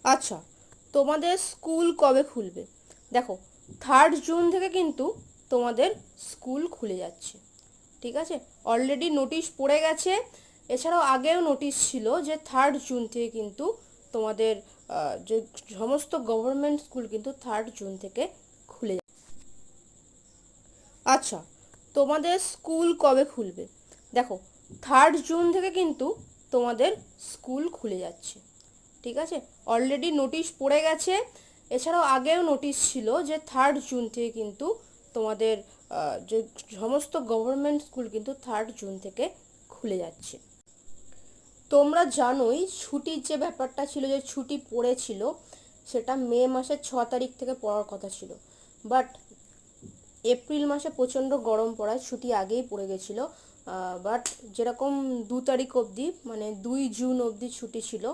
আচ্ছা, তোমাদের স্কুল কবে খুলবে? দেখো, 3 জুন থেকে কিন্তু তোমাদের স্কুল খুলে যাচ্ছে। ঠিক আছে, অলরেডি নোটিশ পড়ে গেছে। এছাড়াও আগেও নোটিশ ছিল যে 3 জুন থেকে কিন্তু তোমাদের যে সমস্ত গভর্নমেন্ট স্কুল কিন্তু 3 জুন থেকে খুলে যাচ্ছে। আচ্ছা, তোমাদের স্কুল কবে খুলবে? দেখো, 3 জুন থেকে কিন্তু তোমাদের স্কুল খুলে যাচ্ছে। ঠিক আছে, অলরেডি নোটিশ পড়ে গেছে। এছাড়াও আগেও নোটিশ ছিল যে 3 জুন থেকে কিন্তু তোমাদের যে সমস্ত গভর্নমেন্ট স্কুল কিন্তু 3 জুন থেকে খুলে যাচ্ছে। তোমরা জানোই ছুটির যে ব্যাপারটা ছিল, যে ছুটি পড়েছিল, সেটা মে মাসের 6 তারিখ থেকে পড়ার কথা ছিল। বাট এপ্রিল মাসে প্রচণ্ড গরম পড়ায় ছুটি আগেই পড়ে গেছিলো। বাট যেরকম 2 তারিখ অবধি, মানে 2 জুন অবধি ছুটি ছিল,